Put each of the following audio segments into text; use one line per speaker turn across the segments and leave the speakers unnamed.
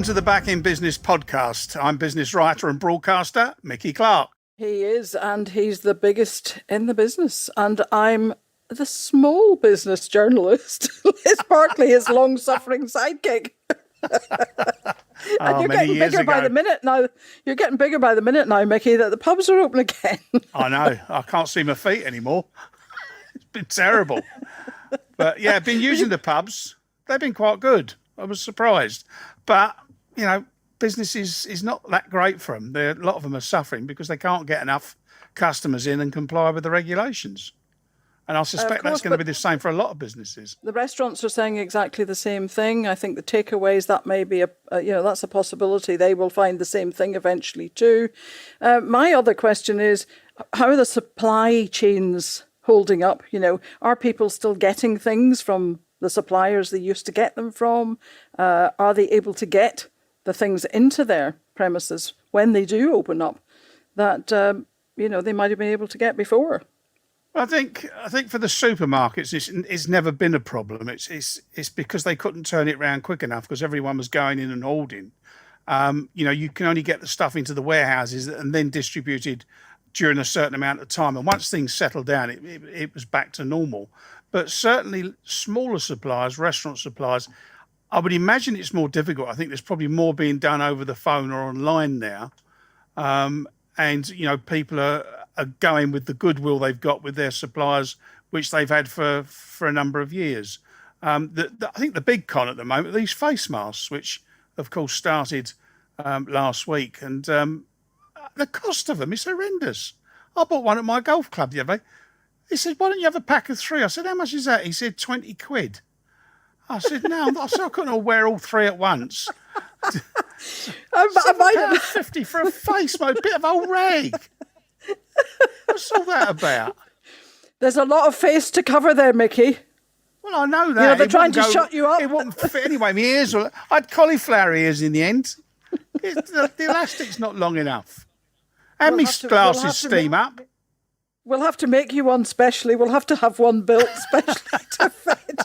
to the Back in Business podcast. I'm business writer and broadcaster, Mickey Clark.
He is, and he's the biggest in the business. And I'm the small business journalist. Liz Barkley, his long-suffering sidekick. And you're getting bigger by the minute now. You're getting bigger by the minute now, Mickey, that the pubs are open again.
I know. I can't see my feet anymore. It's been terrible. But yeah, I've been using the pubs. They've been quite good. I was surprised. But, you know, business is not that great for them. A lot of them are suffering because they can't get enough customers in and comply with the regulations. And I suspect that's going to be the same for a lot of businesses.
The restaurants are saying exactly the same thing. I think the takeaways, that may be that's a possibility. They will find the same thing eventually too. My other question is, how are the supply chains holding up? You know, are people still getting things from the suppliers they used to get them from? Are they able to get the things into their premises when they do open up that they might have been able to get before?
I think for the supermarkets, it's never been a problem. It's because they couldn't turn it around quick enough because everyone was going in and hoarding. You can only get the stuff into the warehouses and then distributed during a certain amount of time. And once things settled down, it was back to normal. But certainly smaller suppliers, restaurant suppliers, I would imagine it's more difficult. I think there's probably more being done over the phone or online now. People are going with the goodwill they've got with their suppliers, which they've had for a number of years. I think the big con at the moment are these face masks, which, of course, started last week. And the cost of them is horrendous. I bought one at my golf club the other day. He said, why don't you have a pack of 3? I said, how much is that? He said, 20 quid. I said, no, I couldn't all wear all 3 at once. £7.50 for a face mask, a bit of old rag. What's all that about?
There's a lot of face to cover there, Mickey.
Well, I know that.
They're trying to shut you up.
It wouldn't fit anyway. My ears I had cauliflower ears in the end. The elastic's not long enough. And my glasses steam up.
We'll have to make you one specially. We'll have to have one built specially to fit.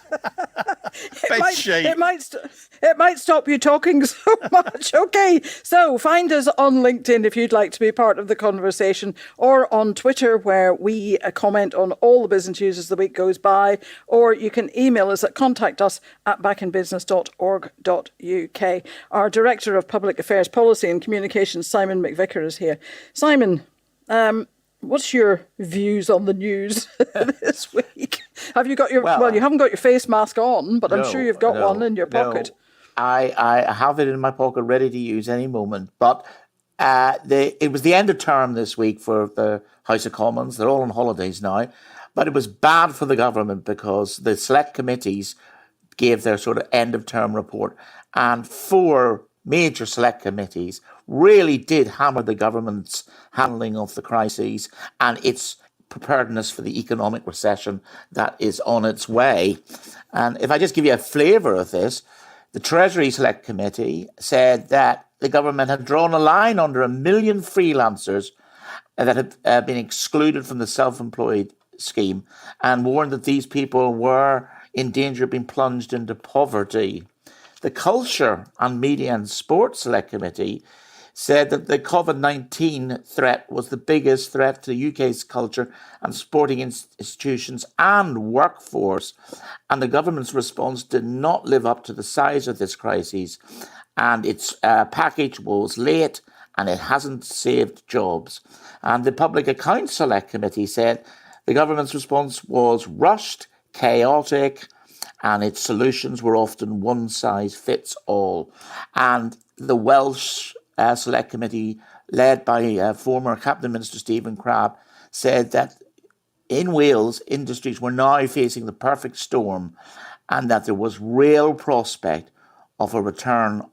It might stop you talking so much. Okay, so find us on LinkedIn if you'd like to be part of the conversation, or on Twitter where we comment on all the business news as the week goes by, or you can email us at contactus@backinbusiness.org.uk. Our Director of Public Affairs Policy and Communications, Simon McVicker, is here. Simon, what's your views on the news this week? Have you got your... Well, you haven't got your face mask on, but I'm sure you've got one in your pocket.
I have it in my pocket ready to use any moment. But it was the end of term this week for the House of Commons. They're all on holidays now. But it was bad for the government because the select committees gave their sort of end of term report. And 4 major select committees really did hammer the government's handling of the crises and its preparedness for the economic recession that is on its way. And if I just give you a flavour of this, the Treasury Select Committee said that the government had drawn a line under 1 million freelancers that had been excluded from the Selfemployed scheme and warned that these people were in danger of being plunged into poverty. The Culture and Media and Sport Select Committee said that the COVID-19 threat was the biggest threat to the UK's culture and sporting institutions and workforce, and the government's response did not live up to the size of this crisis, and its package was late and it hasn't saved jobs. And the Public Accounts Select Committee said the government's response was rushed, chaotic, and its solutions were often one size fits all. And the Welsh Select Committee, led by former Cabinet Minister Stephen Crabb, said that in Wales, industries were now facing the perfect storm and that there was real prospect of a return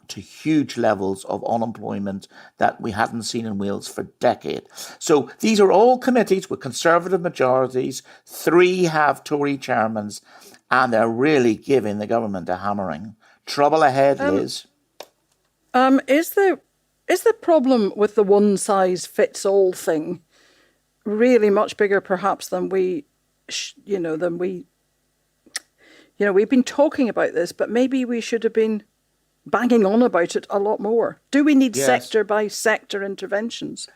to huge levels of unemployment that we hadn't seen in Wales for decades. So these are all committees with Conservative majorities. 3 have Tory chairmans, and they're really giving the government a hammering. Trouble ahead, Liz.
Is the problem with the one size fits all thing really much bigger, perhaps, than we've been talking about this, but maybe we should have been banging on about it a lot more. Do we need
Yes.
sector by sector interventions?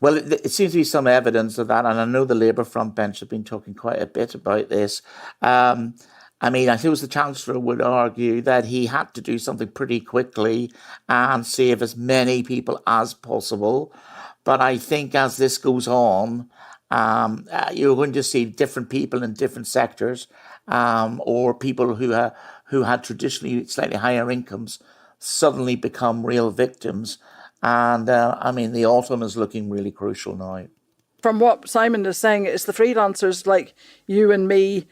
Well, it seems to be some evidence of that, and I know the Labour front bench have been talking quite a bit about this. I mean, I suppose the Chancellor would argue that he had to do something pretty quickly and save as many people as possible. But I think as this goes on, you're going to see different people in different sectors, or people who had traditionally slightly higher incomes suddenly become real victims. And I mean, the autumn is looking really crucial now.
From what Simon is saying, it's the freelancers like you and me,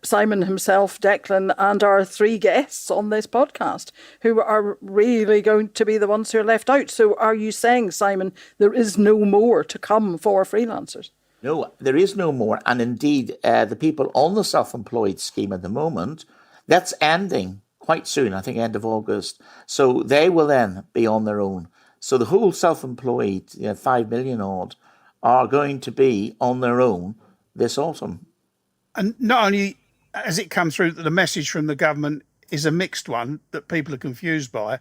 Simon himself, Declan, and our three guests on this podcast who are really going to be the ones who are left out. So are you saying, Simon, there is no more to come for freelancers?
No, there is no more. And indeed, the people on the self-employed scheme at the moment, that's ending quite soon, I think end of August. So they will then be on their own. So the whole self-employed, 5 million odd, are going to be on their own this autumn.
And not only has it come through that the message from the government is a mixed one that people are confused by,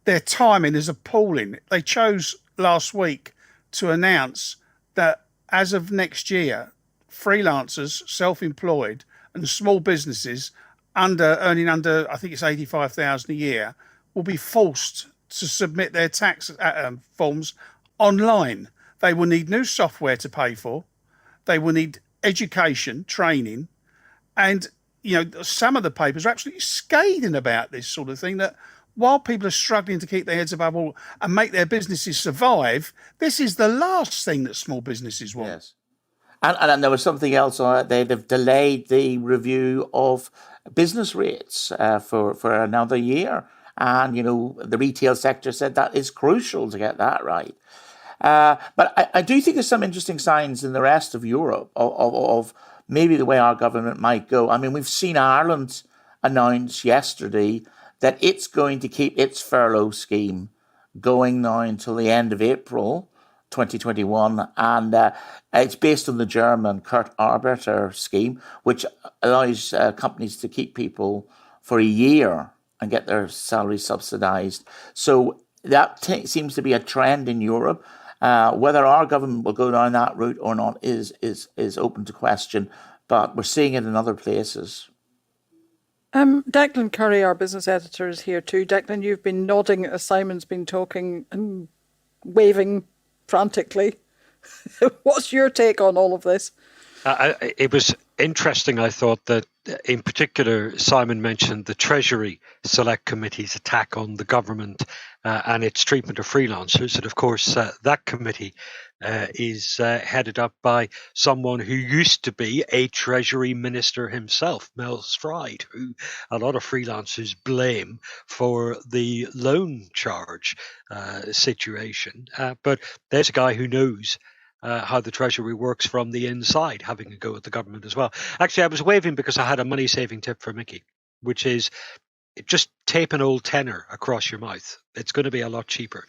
their timing is appalling. They chose last week to announce that as of next year, freelancers, self-employed and small businesses earning under, I think it's 85,000 a year, will be forced to submit their tax forms online. They will need new software to pay for. They will need education, training. And, some of the papers are absolutely scathing about this sort of thing, that while people are struggling to keep their heads above water and make their businesses survive, this is the last thing that small businesses want.
Yes. And there was something else. They've delayed the review of business rates for another year. And, the retail sector said that is crucial to get that right. But I do think there's some interesting signs in the rest of Europe of maybe the way our government might go. I mean, we've seen Ireland announce yesterday that it's going to keep its furlough scheme going now until the end of April 2021. And it's based on the German Kurzarbeit scheme, which allows companies to keep people for a year and get their salaries subsidised. So that seems to be a trend in Europe. Whether our government will go down that route or not is open to question, but we're seeing it in other places.
Declan Curry, our business editor, is here too. Declan, you've been nodding as Simon's been talking and waving frantically. What's your take on all of this?
It was interesting, I thought, that in particular, Simon mentioned the Treasury Select Committee's attack on the government and its treatment of freelancers. And of course, that committee is headed up by someone who used to be a Treasury Minister himself, Mel Stride, who a lot of freelancers blame for the loan charge situation. But there's a guy who knows how the Treasury works from the inside, having a go at the government as well. Actually, I was waving because I had a money-saving tip for Mickey, which is just tape an old tenner across your mouth. It's going to be a lot cheaper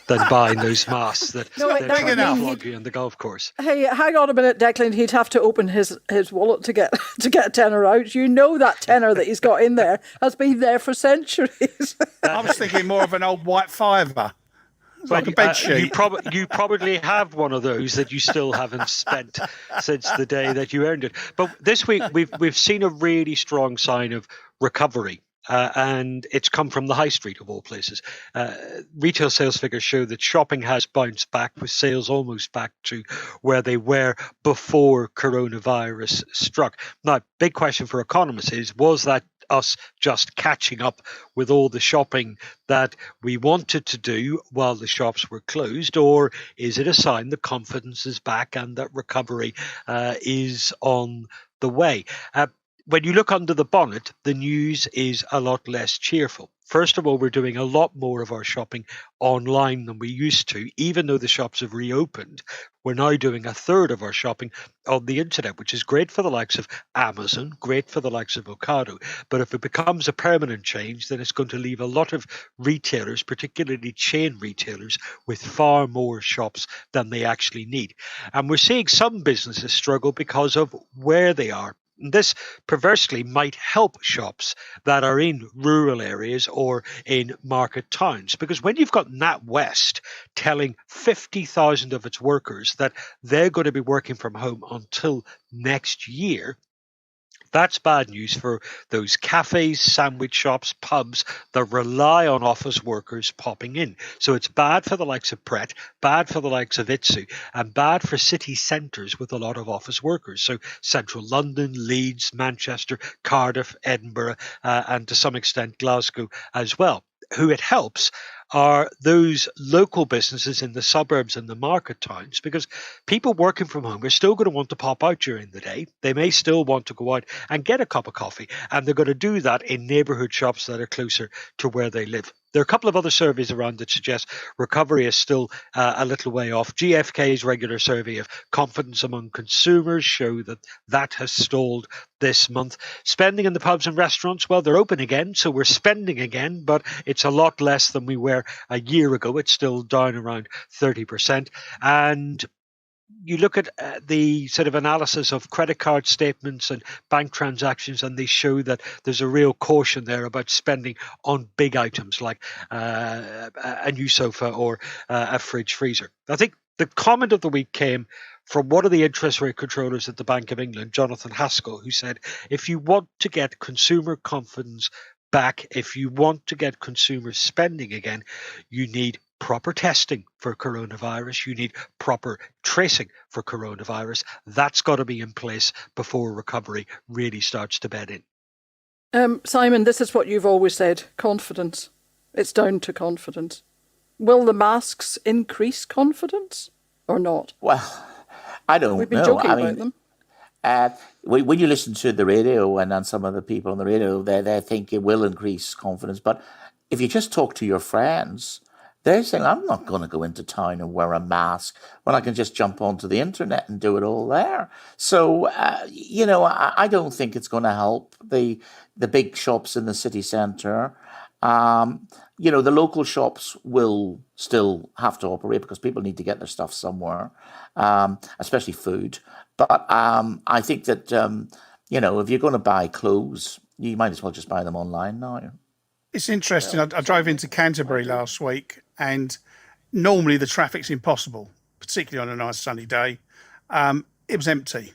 than buying those masks that they're trying to flog you on the golf course.
Hey, hang on a minute, Declan. He'd have to open his wallet to get a tenner out. You know that tenner that he's got in there has been there for centuries.
I was thinking more of an old white fiver. Like a bed sheet.
You probably have one of those that you still haven't spent since the day that you earned it. But this week we've seen a really strong sign of recovery. And it's come from the high street of all places. Retail sales figures show that shopping has bounced back, with sales almost back to where they were before coronavirus struck. Now, big question for economists is, was that us just catching up with all the shopping that we wanted to do while the shops were closed, or is it a sign that confidence is back and that recovery is on the way? When you look under the bonnet, the news is a lot less cheerful. First of all, we're doing a lot more of our shopping online than we used to. Even though the shops have reopened, we're now doing a third of our shopping on the internet, which is great for the likes of Amazon, great for the likes of Ocado. But if it becomes a permanent change, then it's going to leave a lot of retailers, particularly chain retailers, with far more shops than they actually need. And we're seeing some businesses struggle because of where they are. This perversely might help shops that are in rural areas or in market towns, because when you've got NatWest telling 50,000 of its workers that they're going to be working from home until next year, that's bad news for those cafes, sandwich shops, pubs that rely on office workers popping in. So it's bad for the likes of Pret, bad for the likes of Itsu, and bad for city centres with a lot of office workers. So central London, Leeds, Manchester, Cardiff, Edinburgh, and to some extent Glasgow as well. Who it helps are those local businesses in the suburbs and the market towns, because people working from home are still going to want to pop out during the day. They may still want to go out and get a cup of coffee, and they're going to do that in neighbourhood shops that are closer to where they live. There are a couple of other surveys around that suggest recovery is still a little way off. GfK's regular survey of confidence among consumers show that that has stalled this month. Spending in the pubs and restaurants, well, they're open again, so we're spending again, but it's a lot less than we were a year ago. It's still down around 30%. And you look at the sort of analysis of credit card statements and bank transactions, and they show that there's a real caution there about spending on big items like a new sofa or a fridge freezer. I think the comment of the week came from one of the interest rate controllers at the Bank of England, Jonathan Haskell, who said, if you want to get consumer confidence back, if you want to get consumers spending again, you need proper testing for coronavirus. You need proper tracing for coronavirus. That's got to be in place before recovery really starts to bed in.
Simon, this is what you've always said, confidence. It's down to confidence. Will the masks increase confidence or not?
Well, I don't know.
We've been joking about them.
When you listen to the radio and some of the people on the radio, they think it will increase confidence. But if you just talk to your friends, they're saying, I'm not going to go into town and wear a mask when I can just jump onto the internet and do it all there. So, I don't think it's going to help the big shops in the city centre. The local shops will still have to operate because people need to get their stuff somewhere, especially food. But I think that, if you're going to buy clothes, you might as well just buy them online now.
It's interesting. I drove into Canterbury last week, and normally the traffic's impossible, particularly on a nice sunny day. It was empty.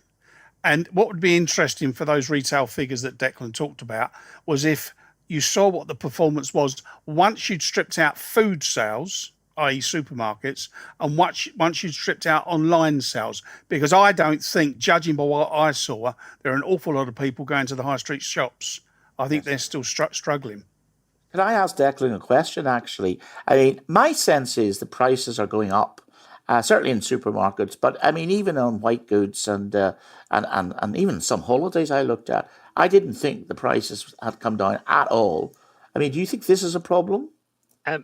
And what would be interesting for those retail figures that Declan talked about was if you saw what the performance was once you'd stripped out food sales, i.e. supermarkets, and once you'd stripped out online sales. Because I don't think, judging by what I saw, there are an awful lot of people going to the high street shops. I think they're still struggling.
Could I ask Declan a question, actually? I mean, my sense is the prices are going up, certainly in supermarkets, but I mean, even on white goods and even some holidays I looked at, I didn't think the prices had come down at all. I mean, do you think this is a problem?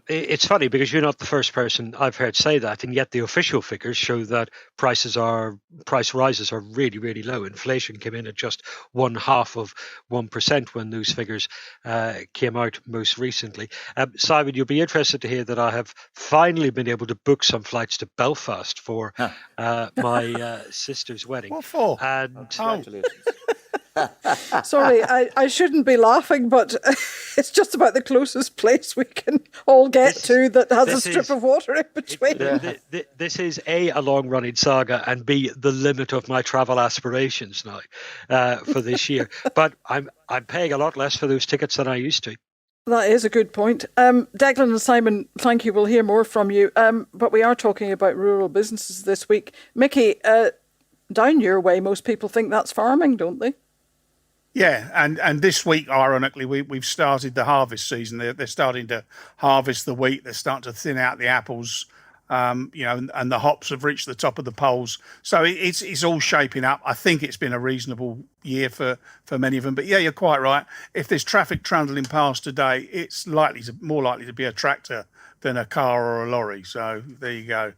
It's funny because you're not the first person I've heard say that, and yet the official figures show that price rises are really, really low. Inflation came in at just 0.5% when those figures came out most recently. Simon, you'll be interested to hear that I have finally been able to book some flights to Belfast for my sister's wedding.
What for?
Congratulations.
Sorry, I shouldn't be laughing, but it's just about the closest place we can all get to that has a strip of water in between.
This is A long-running saga, and B, the limit of my travel aspirations now for this year. But I'm paying a lot less for those tickets than I used to.
That is a good point. Declan and Simon, thank you. We'll hear more from you. But we are talking about rural businesses this week. Mickey, down your way, most people think that's farming, don't they?
Yeah, and this week, ironically, we've started the harvest season. They're starting to harvest the wheat. They're starting to thin out the apples, and the hops have reached the top of the poles. So it's all shaping up. I think it's been a reasonable year for many of them. But yeah, you're quite right. If there's traffic trundling past today, it's more likely to be a tractor than a car or a lorry. So there you go.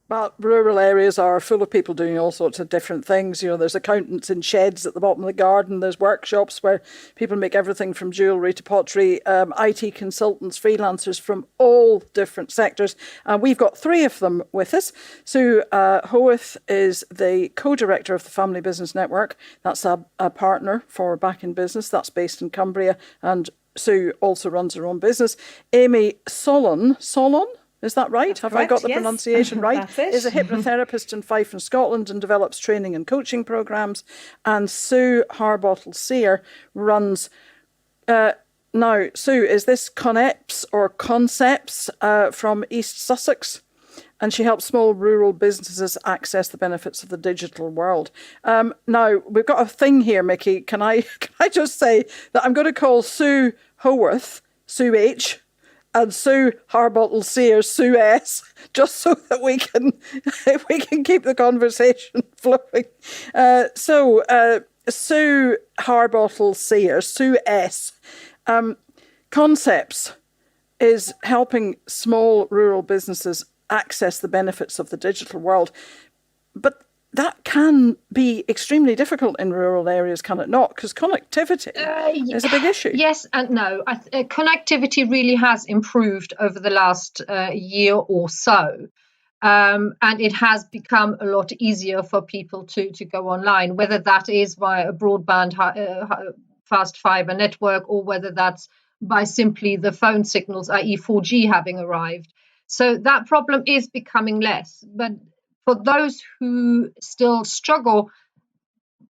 But rural areas are full of people doing all sorts of different things. You know, there's accountants in sheds at the bottom of the garden. There's workshops where people make everything from jewellery to pottery, IT consultants, freelancers from all different sectors. And we've got three of them with us. Sue Howarth is the co-director of the Family Business Network. That's a partner for Back in Business. That's based in Cumbria. And Sue also runs her own business. Amy Solon? Is that right?
That's
Have
correct,
I got the
yes.
pronunciation right?
That's it.
Is a hypnotherapist in Fife in Scotland and develops training and coaching programs. And Sue Harbottle Sear runs. Now, Sue, is this Concepts or Concepts from East Sussex? And she helps small rural businesses access the benefits of the digital world. Now, we've got a thing here, Mickey. Can I just say that I'm going to call Sue Howarth Sue H, and Sue Harbottle Sear Sue S, just so that we can keep the conversation flowing. Sue Harbottle Sear Sue S. Concepts is helping small rural businesses access the benefits of the digital world, but that can be extremely difficult in rural areas, can it not? Because connectivity is a big issue.
Yes and no. Connectivity really has improved over the last year or so. And it has become a lot easier for people to go online, whether that is via a broadband fast fibre network or whether that's by simply the phone signals, i.e. 4G, having arrived. So that problem is becoming less. But for those who still struggle,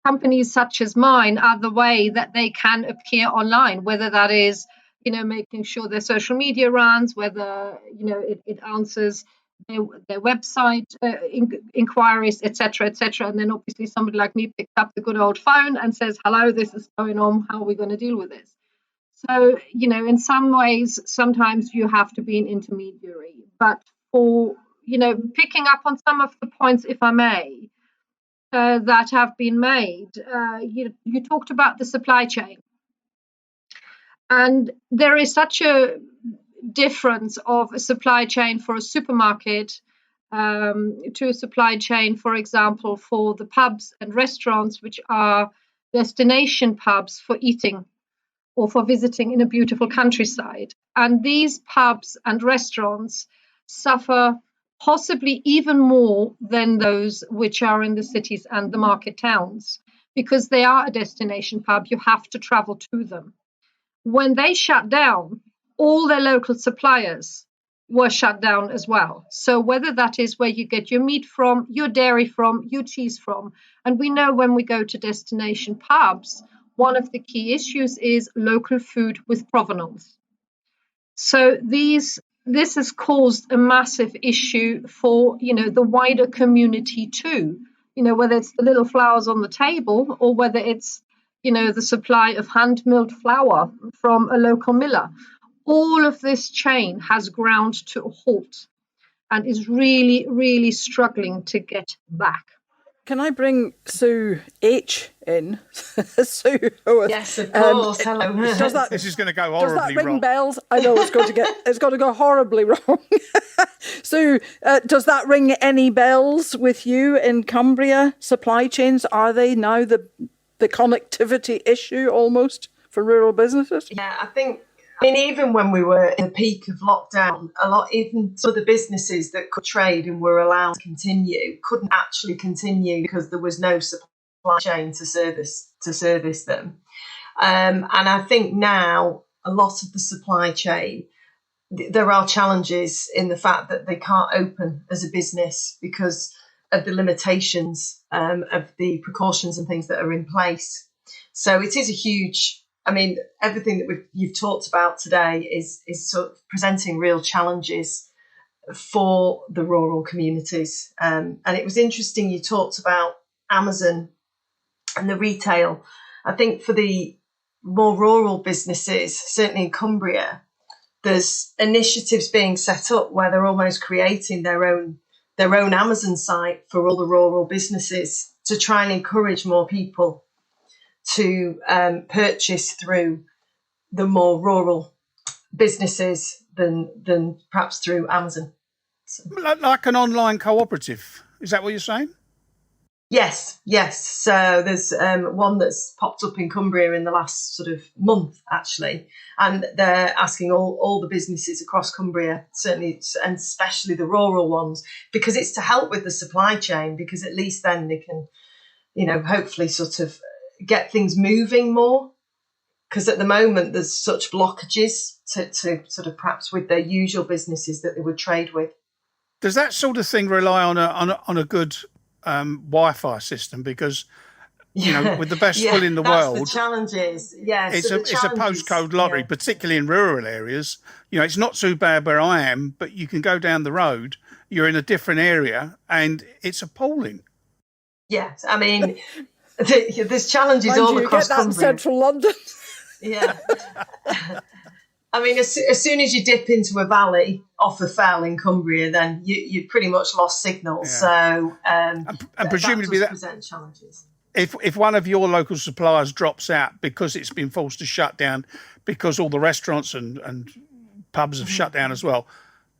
companies such as mine are the way that they can appear online, whether that is, making sure their social media runs, whether, it answers their website inquiries, etc., etc. And then obviously somebody like me picks up the good old phone and says, hello, this is going on. How are we going to deal with this? So, in some ways, sometimes you have to be an intermediary. But for, picking up on some of the points, if I may, that have been made, you talked about the supply chain. And there is such a difference of a supply chain for a supermarket to a supply chain, for example, for the pubs and restaurants, which are destination pubs for eating or for visiting in a beautiful countryside. And these pubs and restaurants suffer possibly even more than those which are in the cities and the market towns, because they are a destination pub. You have to travel to them. When they shut down, all their local suppliers were shut down as well. So whether that is where you get your meat from, your dairy from, your cheese from, and we know when we go to destination pubs, one of the key issues is local food with provenance. So this has caused a massive issue for, the wider community too, whether it's the little flowers on the table or whether it's, the supply of hand-milled flour from a local miller. All of this chain has ground to a halt and is really, really struggling to get back.
Can I bring Sue H in? Sue Howarth.
Yes, of course. Hello.
This is going to go
Does that
horribly
ring
wrong.
bells? I know it's going to go horribly wrong. Sue, does that ring any bells with you in Cumbria? Supply chains, are they now the connectivity issue almost for rural businesses?
Yeah, even when we were in the peak of lockdown, even some of the businesses that could trade and were allowed to continue couldn't actually continue because there was no supply chain to service them. And I think now a lot of the supply chain, there are challenges in the fact that they can't open as a business because of the limitations of the precautions and things that are in place. So it is a huge. Everything that you've talked about today is sort of presenting real challenges for the rural communities. And it was interesting you talked about Amazon and the retail. I think for the more rural businesses, certainly in Cumbria, there's initiatives being set up where they're almost creating their own Amazon site for all the rural businesses to try and encourage more people to purchase through the more rural businesses than perhaps through Amazon.
Like an online cooperative. Is that what you're saying?
Yes. So there's one that's popped up in Cumbria in the last sort of month, actually, and they're asking all the businesses across Cumbria, certainly, and especially the rural ones, because it's to help with the supply chain, because at least then they can, hopefully sort of get things moving more. Because at the moment there's such blockages to sort of perhaps with their usual businesses that they would trade with.
Does that sort of thing rely on a good Wi-Fi system? Because with the best school in the world,
the challenges. Yeah,
it's a postcode lottery, particularly in rural areas. It's not too bad where I am, but you can go down the road, you're in a different area, and it's appalling.
Yes, I mean, there's challenges all across
Cumbria. In central London.
Yeah. I mean, as soon as you dip into a valley off a fell in Cumbria, then you pretty much lost signal. Yeah. So, and presumably that present challenges.
If one of your local suppliers drops out because it's been forced to shut down because all the restaurants and pubs have shut down as well,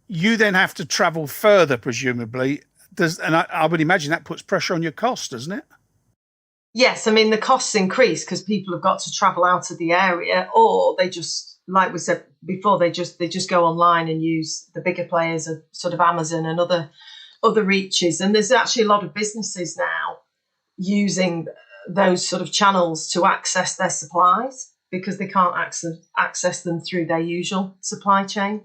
you then have to travel further, presumably. And I would imagine that puts pressure on your cost, doesn't it?
Yes, I mean, the costs increase because people have got to travel out of the area, or they just, like we said before, they just go online and use the bigger players of sort of Amazon and other reaches. And there's actually a lot of businesses now using those sort of channels to access their supplies because they can't access them through their usual supply chain.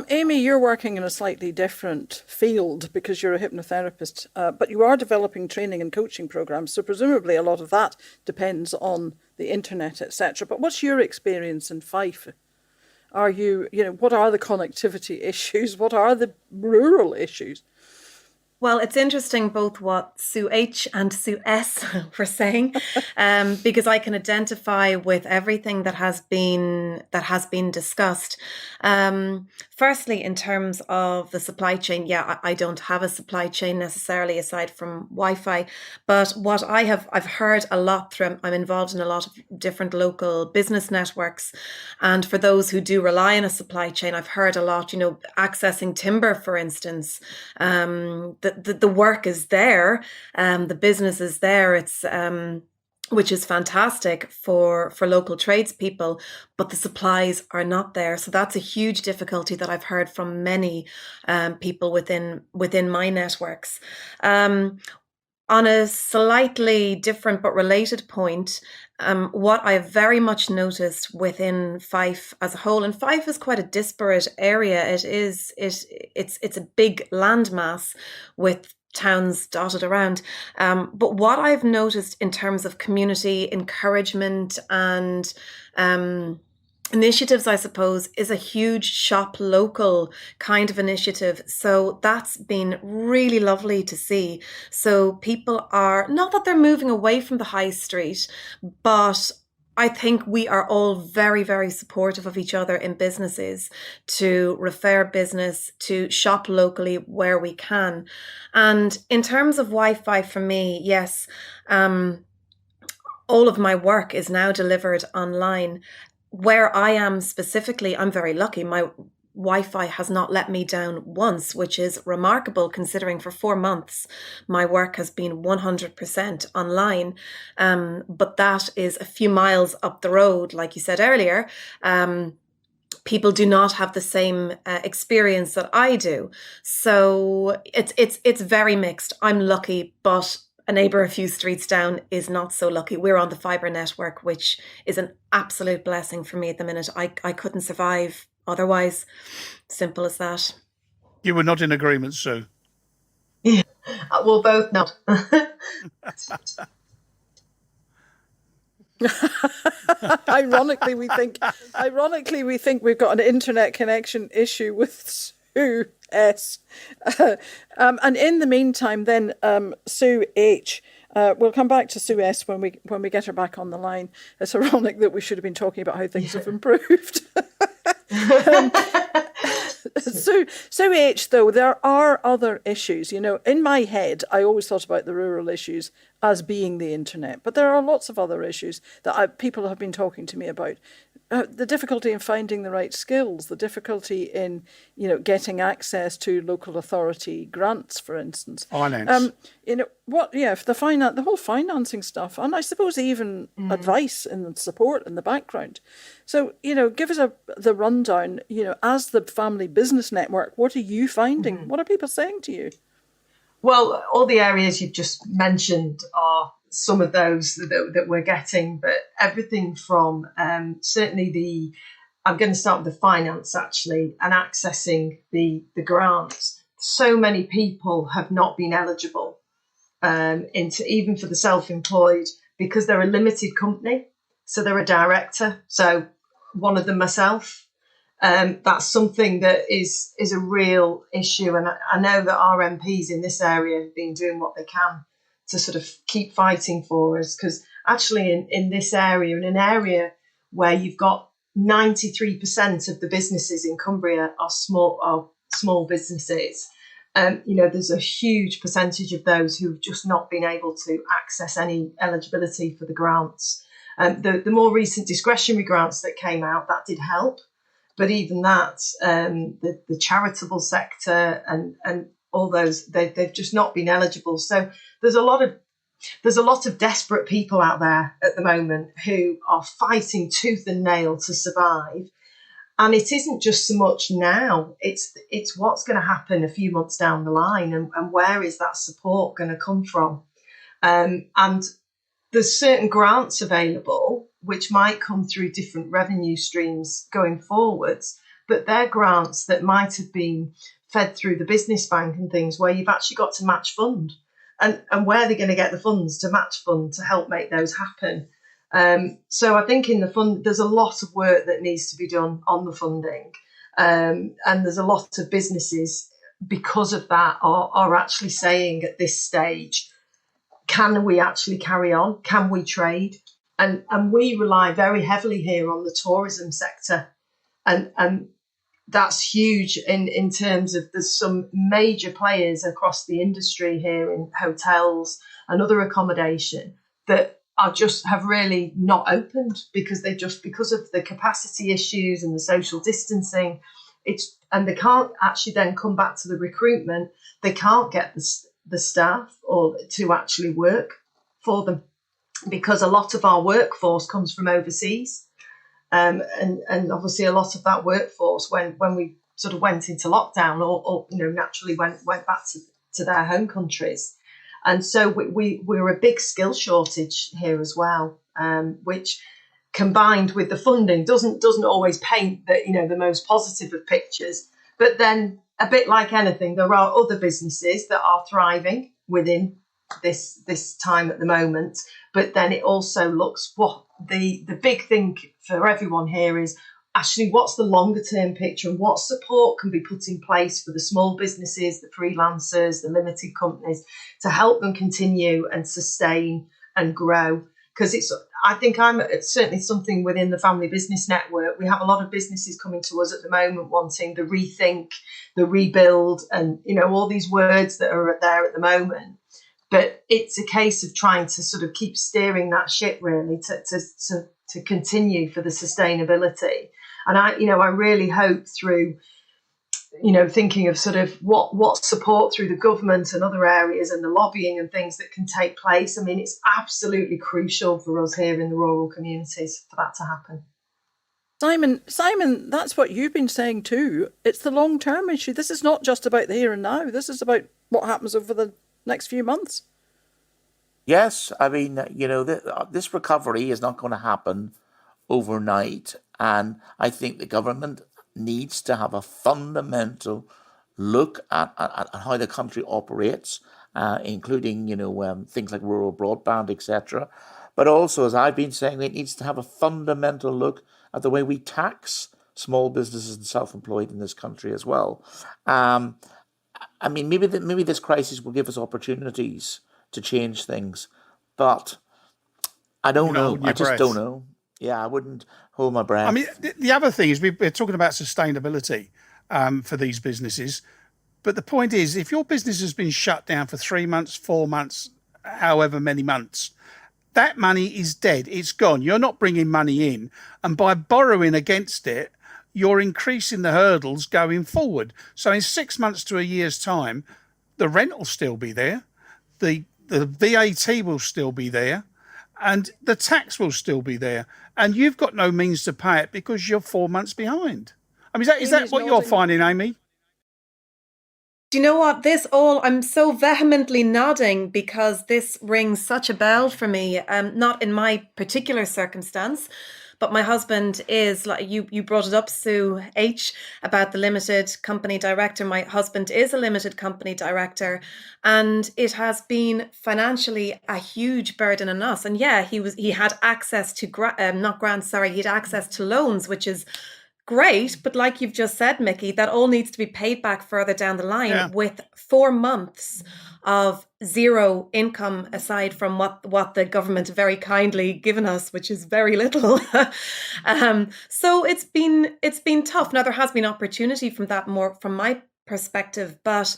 Amy, you're working in a slightly different field because you're a hypnotherapist, but you are developing training and coaching programs. So presumably a lot of that depends on the internet, etc. But what's your experience in Fife? Are you, what are the connectivity issues? What are the rural issues?
Well, it's interesting both what Sue H and Sue S were saying, because I can identify with everything that has been discussed. Firstly, in terms of the supply chain, I don't have a supply chain necessarily aside from Wi-Fi, but what I've heard a lot through, I'm involved in a lot of different local business networks, and for those who do rely on a supply chain, I've heard a lot, accessing timber, for instance. The work is there, the business is there. It's which is fantastic for local tradespeople, but the supplies are not there. So that's a huge difficulty that I've heard from many people within my networks. On a slightly different but related point, what I've very much noticed within Fife as a whole, and Fife is quite a disparate area. It's a big landmass with towns dotted around. But what I've noticed in terms of community encouragement and initiatives, I suppose, is a huge shop local kind of initiative. So that's been really lovely to see. So people are, not that they're moving away from the high street, but I think we are all very, very supportive of each other in businesses to refer business, to shop locally where we can. And in terms of Wi-Fi for me, yes, all of my work is now delivered online. Where I am specifically, I'm very lucky. My Wi-Fi has not let me down once, which is remarkable considering for 4 months my work has been 100% online. But that is a few miles up the road, like you said earlier. People do not have the same experience that I do. So it's very mixed. I'm lucky, but a neighbour a few streets down is not so lucky. We're on the fibre network, which is an absolute blessing for me at the minute. I couldn't survive otherwise. Simple as that.
You were not in agreement, Sue.
Yeah, we'll both not.
Ironically, we think we've got an internet connection issue with Sue S. And in the meantime, then Sue H. We'll come back to Sue S when we get her back on the line. It's ironic that we should have been talking about how things have improved. Sue H, though, there are other issues. In my head, I always thought about the rural issues as being the internet, but there are lots of other issues that people have been talking to me about. the difficulty in finding the right skills, the difficulty in, getting access to local authority grants, for instance.
Finance.
The whole financing stuff, and I suppose even advice and support in the background. So, give us the rundown, as the family business network, what are you finding? What are people saying to you?
Well, all the areas you've just mentioned are some of those that we're getting, but everything from certainly I'm going to start with the finance actually, and accessing the grants. So many people have not been eligible even for the self-employed, because they're a limited company. So they're a director. So one of them myself. That's something that is a real issue. And I know that our MPs in this area have been doing what they can to sort of keep fighting for us, because actually in this area, in an area where you've got 93% of the businesses in Cumbria are small businesses, there's a huge percentage of those who've just not been able to access any eligibility for the grants. The more recent discretionary grants that came out, that did help. But even that, the charitable sector and all those, they've just not been eligible. So there's a lot of desperate people out there at the moment who are fighting tooth and nail to survive. And it isn't just so much now, it's what's going to happen a few months down the line, and where is that support going to come from? And there's certain grants available which might come through different revenue streams going forwards, but they're grants that might have been fed through the business bank and things where you've actually got to match fund. And where they're going to get the funds to match fund to help make those happen. So I think in the fund, there's a lot of work that needs to be done on the funding. And there's a lot of businesses, because of that, are actually saying at this stage, can we actually carry on? Can we trade? And we rely very heavily here on the tourism sector. And that's huge in terms of there's some major players across the industry here in hotels and other accommodation that have really not opened because of the capacity issues and the social distancing. And they can't actually then come back to the recruitment. They can't get the staff or to actually work for them, because a lot of our workforce comes from overseas. And obviously a lot of that workforce, when we sort of went into lockdown or naturally went back to their home countries. And so we're a big skill shortage here as well, which combined with the funding doesn't always paint the most positive of pictures. But then, a bit like anything, there are other businesses that are thriving within this time at the moment. But then it also looks what the big thing for everyone here is actually what's the longer term picture and what support can be put in place for the small businesses, the freelancers, the limited companies to help them continue and sustain and grow. Because it's certainly something within the Family Business Network. We have a lot of businesses coming to us at the moment wanting the rethink, the rebuild, and all these words that are there at the moment. But it's a case of trying to sort of keep steering that ship really to continue for the sustainability. And I really hope through, thinking of sort of what support through the government and other areas and the lobbying and things that can take place. I mean, it's absolutely crucial for us here in the rural communities for that to happen.
Simon, that's what you've been saying too. It's the long-term issue. This is not just about the here and now. This is about what happens over the next few months.
Yes, I mean, this recovery is not going to happen overnight. And I think the government needs to have a fundamental look at how the country operates, including, things like rural broadband, etc. But also, as I've been saying, it needs to have a fundamental look at the way we tax small businesses and self-employed in this country as well. I mean, maybe this crisis will give us opportunities to change things, but I don't know. I just don't know. Yeah, I wouldn't hold my breath.
I mean, the other thing is we're talking about sustainability for these businesses. But the point is, if your business has been shut down for 3 months, 4 months, however many months, that money is dead. It's gone. You're not bringing money in. And by borrowing against it, you're increasing the hurdles going forward. So in 6 months to a year's time, the rent will still be there. The VAT will still be there. And the tax will still be there. And you've got no means to pay it because you're 4 months behind. I mean, is that what you're finding, Amy?
Do you know what? I'm so vehemently nodding because this rings such a bell for me. Not in my particular circumstance, but my husband is, like you brought it up, Sue H, about the limited company director. My husband is a limited company director, and it has been financially a huge burden on us. And yeah, he had access to he had access to loans, which is great, but like you've just said, Mickey, that all needs to be paid back further down the line with 4 months of zero income aside from what the government very kindly given us, which is very little. So it's been tough. Now there has been opportunity from that, more from my perspective, but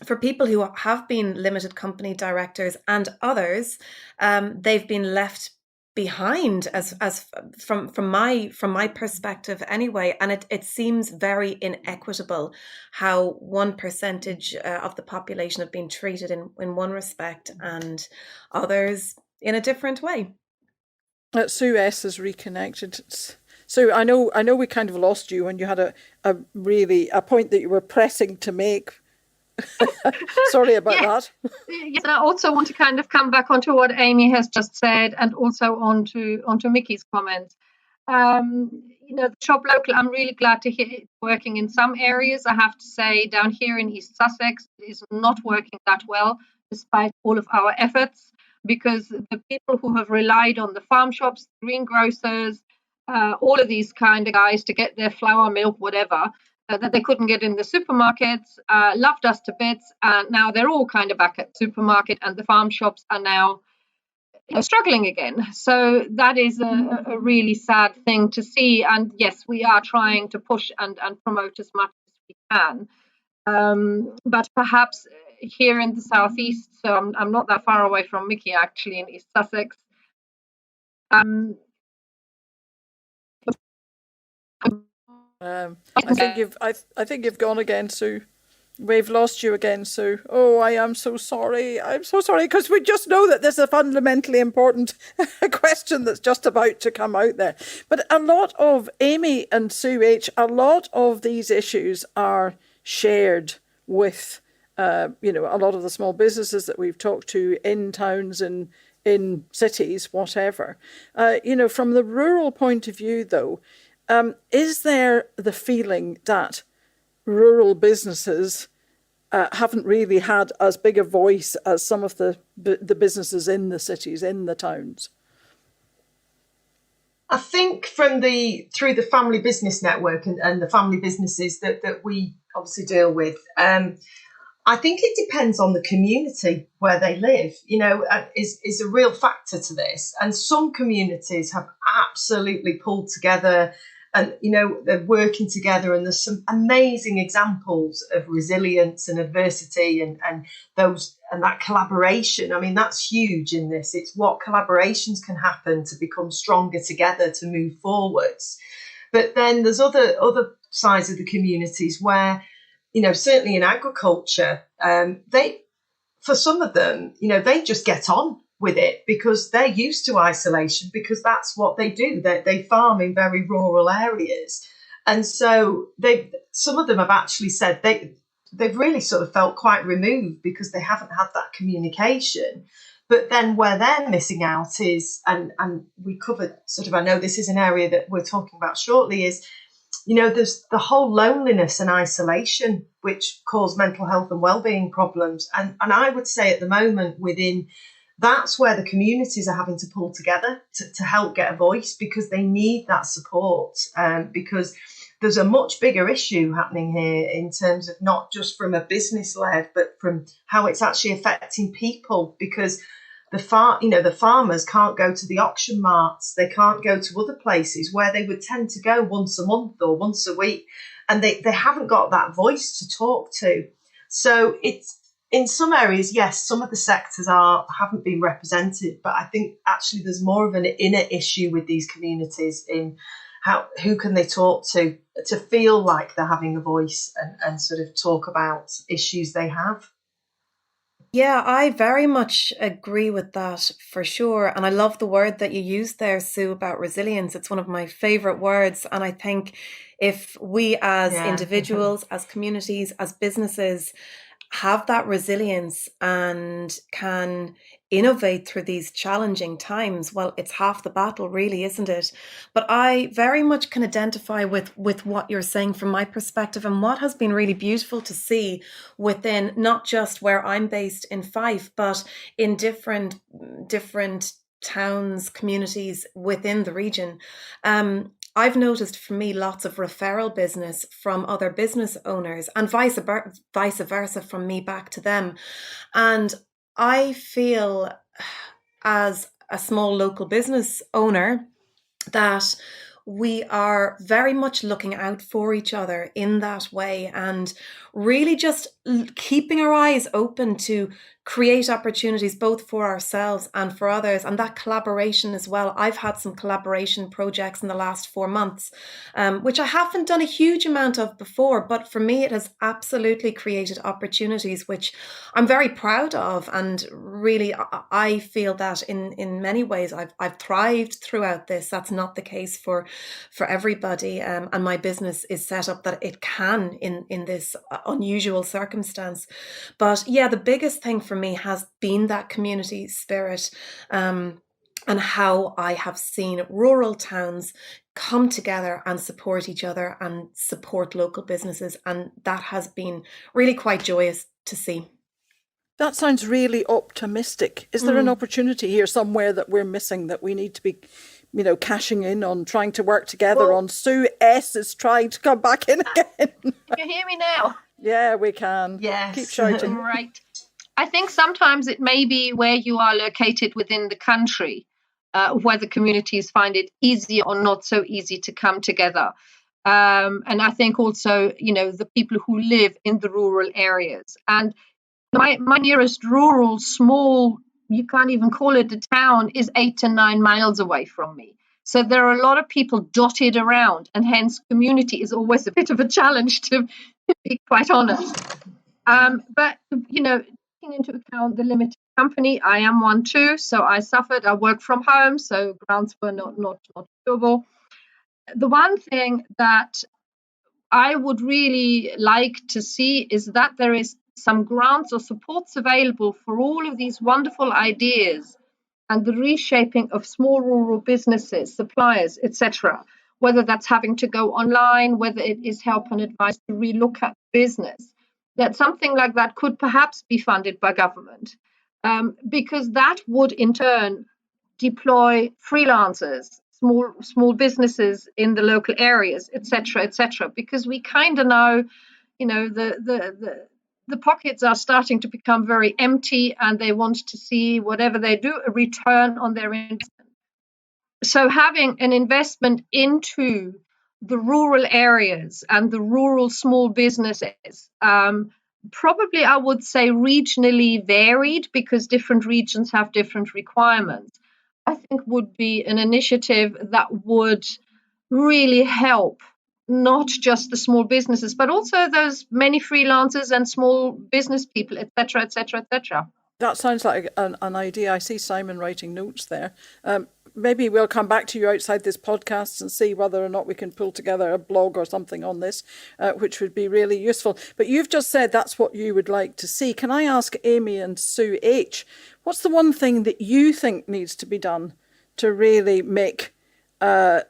for people who have been limited company directors and others, they've been left behind as from my perspective anyway, and it seems very inequitable how 1% of the population have been treated in one respect and others in a different way.
Sue S has reconnected. Sue, I know we kind of lost you when you had a point that you were pressing to make. Sorry about that.
Yes, I also want to kind of come back onto what Amy has just said, and also onto Mickey's comments. The shop local, I'm really glad to hear it working in some areas. I have to say, down here in East Sussex, it is not working that well, despite all of our efforts, because the people who have relied on the farm shops, greengrocers, all of these kind of guys to get their flour, milk, whatever, that they couldn't get in the supermarkets, loved us to bits, and now they're all kind of back at supermarket, and the farm shops are now struggling again. So that is a really sad thing to see. And yes, we are trying to push and promote as much as we can. But perhaps here in the southeast, so I'm not that far away from Mickey, actually, in East Sussex.
I think you've gone again, Sue. We've lost you again, Sue. Oh, I am so sorry. I'm so sorry, because we just know that there's a fundamentally important question that's just about to come out there. But a lot of, Amy and Sue H, a lot of these issues are shared with, a lot of the small businesses that we've talked to in towns and in cities, whatever. From the rural point of view, though, is there the feeling that rural businesses haven't really had as big a voice as some of the businesses in the cities, in the towns?
I think through the family business network and the family businesses that we obviously deal with, I think it depends on the community where they live, is a real factor to this. And some communities have absolutely pulled together and, they're working together, and there's some amazing examples of resilience and adversity and that collaboration. I mean, that's huge in this. It's what collaborations can happen to become stronger together to move forwards. But then there's other sides of the communities where, certainly in agriculture, for some of them, they just get on with it because they're used to isolation, because that's what they do. They farm in very rural areas. And so some of them have actually said they've really sort of felt quite removed because they haven't had that communication. But then where they're missing out is, and we covered sort of, I know this is an area that we're talking about shortly, is, there's the whole loneliness and isolation, which cause mental health and wellbeing problems. And I would say at the moment that's where the communities are having to pull together to help get a voice, because they need that support, because there's a much bigger issue happening here in terms of not just from a business led, but from how it's actually affecting people, because the farmers can't go to the auction marts, they can't go to other places where they would tend to go once a month or once a week, and they haven't got that voice to talk to. So it's in some areas, yes, some of the sectors haven't been represented, but I think actually there's more of an inner issue with these communities in who can they talk to feel like they're having a voice and sort of talk about issues they have.
Yeah, I very much agree with that for sure. And I love the word that you used there, Sue, about resilience. It's one of my favorite words. And I think if we as individuals, as communities, as businesses have that resilience and can innovate through these challenging times, well, it's half the battle, really, isn't it? But I very much can identify with what you're saying from my perspective, and what has been really beautiful to see within not just where I'm based in Fife, but in different towns, communities within the region. I've noticed for me lots of referral business from other business owners, and vice versa from me back to them. And I feel, as a small local business owner, that we are very much looking out for each other in that way, and really just keeping our eyes open to create opportunities both for ourselves and for others, and that collaboration as well. I've had some collaboration projects in the last 4 months, which I haven't done a huge amount of before, but for me it has absolutely created opportunities which I'm very proud of. And really, I feel that in many ways I've thrived throughout this. That's not the case for everybody, and my business is set up that it can in this unusual circumstance. But yeah, the biggest thing for me has been that community spirit, and how I have seen rural towns come together and support each other and support local businesses, and that has been really quite joyous to see.
That sounds really optimistic. Is there an opportunity here somewhere that we're missing, that we need to be, cashing in on, trying to work together on? Sue S is trying to come back in again.
Can you hear me now?
Yeah, we can.
Yes.
Keep shouting.
Right. I think sometimes it may be where you are located within the country, where the communities find it easier or not so easy to come together. And I think also, the people who live in the rural areas. And my nearest rural, small, you can't even call it a town, is 8 to 9 miles away from me. So there are a lot of people dotted around, and hence community is always a bit of a challenge, to be quite honest. But, taking into account the limited company, I am one too. So I suffered. I work from home, so grants were not doable. The one thing that I would really like to see is that there is some grants or supports available for all of these wonderful ideas and the reshaping of small rural businesses, suppliers, etc. Whether that's having to go online, whether it is help and advice to relook at business, that something like that could perhaps be funded by government, because that would in turn deploy freelancers, small businesses in the local areas, etc., because we kind of know, the pockets are starting to become very empty, and they want to see, whatever they do, a return on their investment. So having an investment into the rural areas and the rural small businesses, probably I would say regionally varied, because different regions have different requirements, I think would be an initiative that would really help not just the small businesses, but also those many freelancers and small business people, etc., etc., etc.
That sounds like an idea. I see Simon writing notes there. Maybe we'll come back to you outside this podcast and see whether or not we can pull together a blog or something on this, which would be really useful. But you've just said that's what you would like to see. Can I ask Amy and Sue H, what's the one thing that you think needs to be done to really make the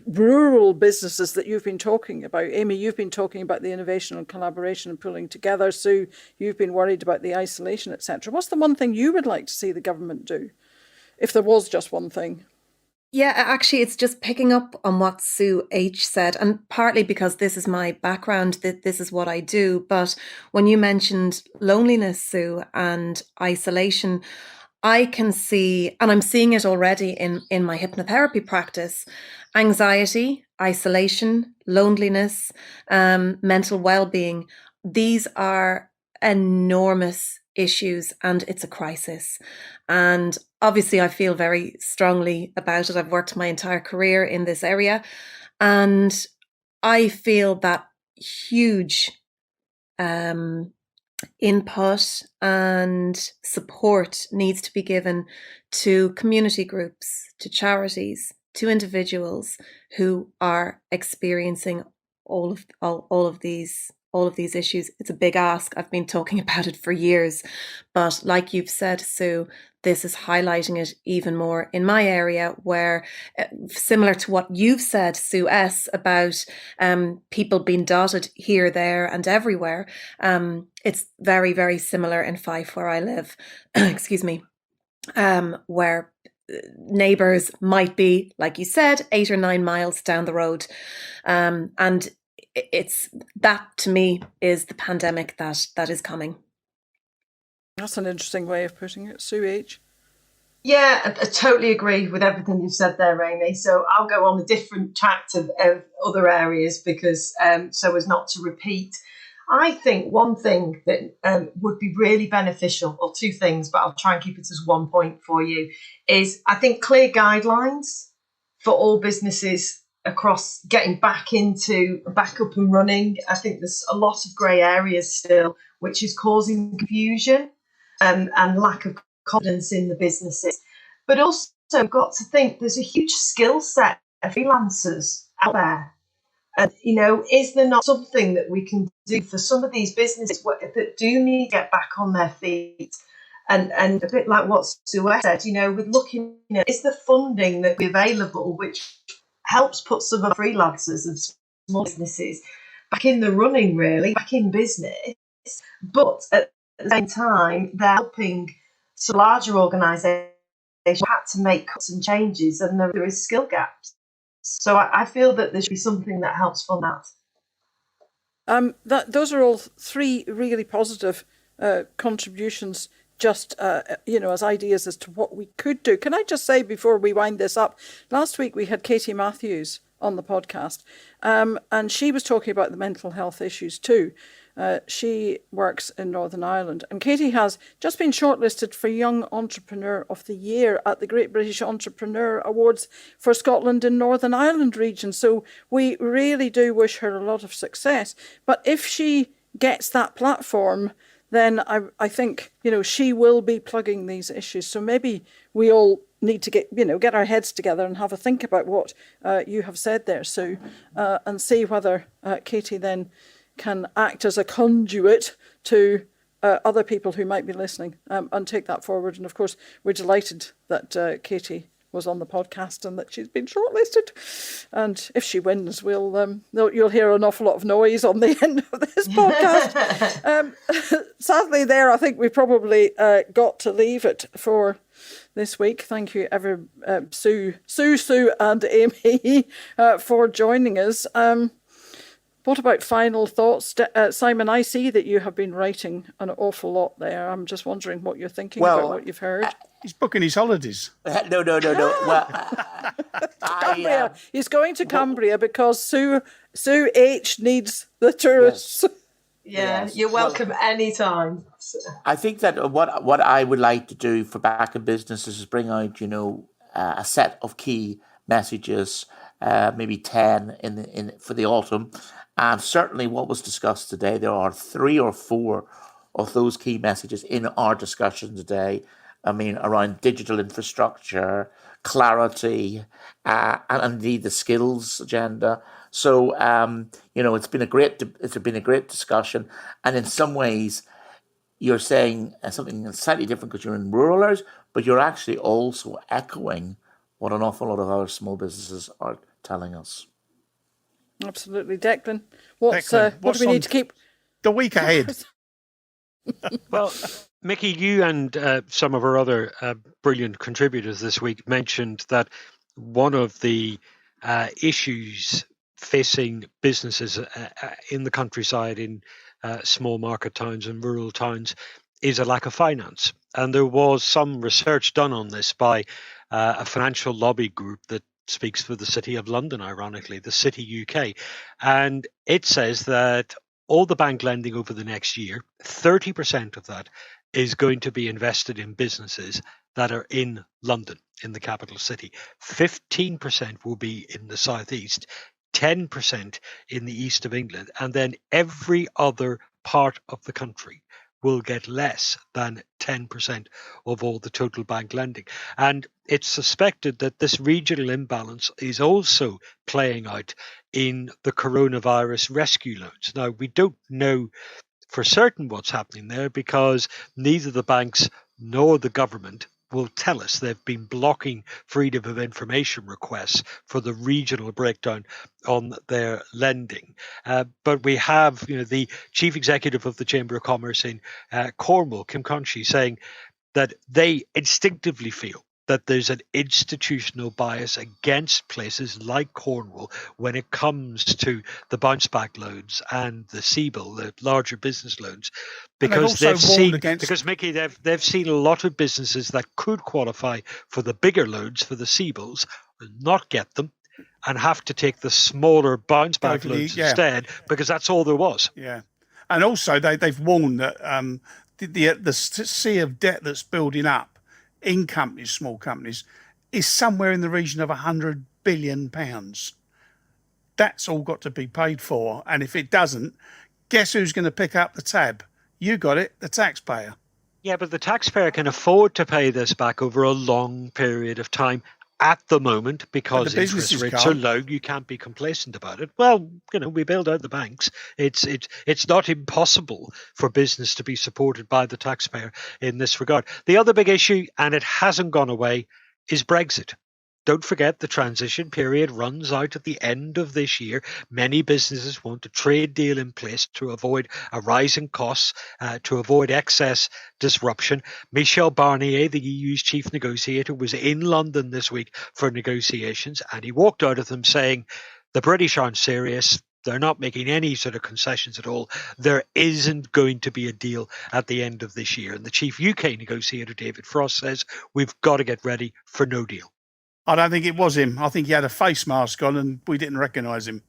rural businesses that you've been talking about? Amy, you've been talking about the innovation and collaboration and pulling together. Sue, you've been worried about the isolation, etc. What's the one thing you would like to see the government do, if there was just one thing?
Yeah, actually, it's just picking up on what Sue H said, and partly because this is my background, that this is what I do. But when you mentioned loneliness, Sue, and isolation, I can see, and I'm seeing it already in my hypnotherapy practice, anxiety, isolation, loneliness, mental well-being. These are enormous issues, and it's a crisis. And obviously I feel very strongly about it. I've worked my entire career in this area, and I feel that huge input and support needs to be given to community groups, to charities, to individuals who are experiencing all of these issues. It's a big ask. I've been talking about it for years, but like you've said, Sue, this is highlighting it even more in my area, where similar to what you've said, Sue S, about people being dotted here, there and everywhere. It's very, very similar in Fife, where I live, excuse me, where neighbours might be, like you said, 8 or 9 miles down the road. And it's that, to me, is the pandemic that is coming.
That's an interesting way of putting it. Sue H.
Yeah, I totally agree with everything you've said there, Amy. So I'll go on a different track of other areas because so as not to repeat. I think one thing that would be really beneficial, or two things, but I'll try and keep it as one point for you, is I think clear guidelines for all businesses across getting back up and running. I think there's a lot of grey areas still, which is causing confusion and lack of confidence in the businesses. But also we've got to think there's a huge skill set of freelancers out there. And, is there not something that we can do for some of these businesses that do need to get back on their feet? And a bit like what Sue said, with looking, is the funding that be available, which helps put some of the freelancers of small businesses back in the running, really, back in business. But at the same time, they're helping some larger organisations who had to make cuts and changes, and there is skill gaps. So I feel that there should be something that helps fund that.
Those are all three really positive contributions, just as ideas as to what we could do. Can I just say before we wind this up, last week we had Katie Matthews on the podcast, and she was talking about the mental health issues too. She works in Northern Ireland, and Katie has just been shortlisted for Young Entrepreneur of the Year at the Great British Entrepreneur Awards for Scotland and Northern Ireland region. So we really do wish her a lot of success. But if she gets that platform, then I think, she will be plugging these issues. So maybe we all need to get our heads together and have a think about what you have said there, Sue, and see whether Katie then can act as a conduit to other people who might be listening and take that forward. And of course, we're delighted that Katie was on the podcast and that she's been shortlisted. And if she wins, you'll hear an awful lot of noise on the end of this podcast. Sadly, I think we probably got to leave it for this week. Thank you, Sue, and Amy for joining us. What about final thoughts? Simon, I see that you have been writing an awful lot there. I'm just wondering what you're thinking about what you've heard.
He's booking his holidays.
No. Well,
Cumbria. He's going to Cumbria because Sue H needs the tourists.
Yes. You're welcome anytime.
I think that what I would like to do for Back in Businesses is bring out, a set of key messages, maybe 10 for the autumn. And certainly what was discussed today, there are 3 or 4 of those key messages in our discussion today. I mean, around digital infrastructure, clarity, and indeed the skills agenda. So, it's been a great discussion. And in some ways, you're saying something slightly different because you're in rural areas, but you're actually also echoing what an awful lot of our small businesses are telling us.
Absolutely. Declan, what do we need to keep?
The week ahead.
Well, Mickey, you and some of our other brilliant contributors this week mentioned that one of the issues facing businesses in the countryside, in small market towns and rural towns, is a lack of finance. And there was some research done on this by a financial lobby group that speaks for the City of London, ironically, the City UK. And it says that all the bank lending over the next year, 30% of that is going to be invested in businesses that are in London, in the capital city. 15% will be in the southeast, 10% in the east of England, and then every other part of the country will get less than 10% of all the total bank lending. And it's suspected that this regional imbalance is also playing out in the coronavirus rescue loans. Now, we don't know for certain what's happening there because neither the banks nor the government will tell us. They've been blocking freedom of information requests for the regional breakdown on their lending. But we have, the chief executive of the Chamber of Commerce in Cornwall, Kim Conchie, saying that they instinctively feel that there's an institutional bias against places like Cornwall when it comes to the bounce back loans and the CBIL, the larger business loans, because because Mickey, they've seen a lot of businesses that could qualify for the bigger loans for the CBILs not get them and have to take the smaller bounce back loans instead because that's all there was.
Yeah, and also they've warned that the sea of debt that's building up in companies, small companies, is somewhere in the region of £100 billion. That's all got to be paid for. And if it doesn't, guess who's going to pick up the tab? You got it, the taxpayer.
Yeah, but the taxpayer can afford to pay this back over a long period of time at the moment because interest rates are low. You can't be complacent about it. Well, we bailed out the banks. It's not impossible for business to be supported by the taxpayer in this regard. The other big issue, and it hasn't gone away, is Brexit. Don't forget the transition period runs out at the end of this year. Many businesses want a trade deal in place to avoid a rise in costs, to avoid excess disruption. Michel Barnier, the EU's chief negotiator, was in London this week for negotiations, and he walked out of them saying, the British aren't serious. They're not making any sort of concessions at all. There isn't going to be a deal at the end of this year. And the chief UK negotiator, David Frost, says, we've got to get ready for no deal.
I don't think it was him. I think he had a face mask on and we didn't recognise him.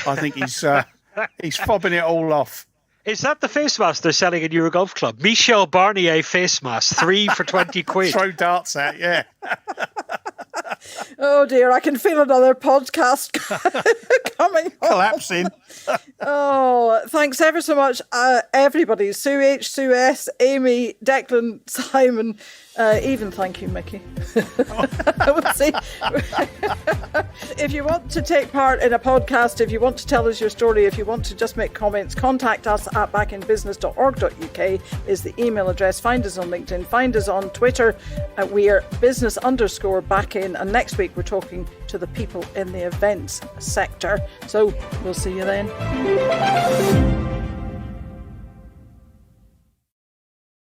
I think he's fobbing it all off.
Is that the face mask they're selling in Euro Golf Club? Michel Barnier face mask, 3 for 20 quid.
Throw darts at, yeah.
Oh dear, I can feel another podcast coming on.
Collapsing.
Oh, thanks ever so much, everybody. Sue H, Sue S, Amy, Declan, Simon, even thank you, Mickey. I would say, if you want to take part in a podcast, if you want to tell us your story, if you want to just make comments, contact us at backinbusiness.org.uk is the email address. Find us on LinkedIn, find us on Twitter. We are business_backin, and next week we're talking to the people in the events sector. So we'll see you then.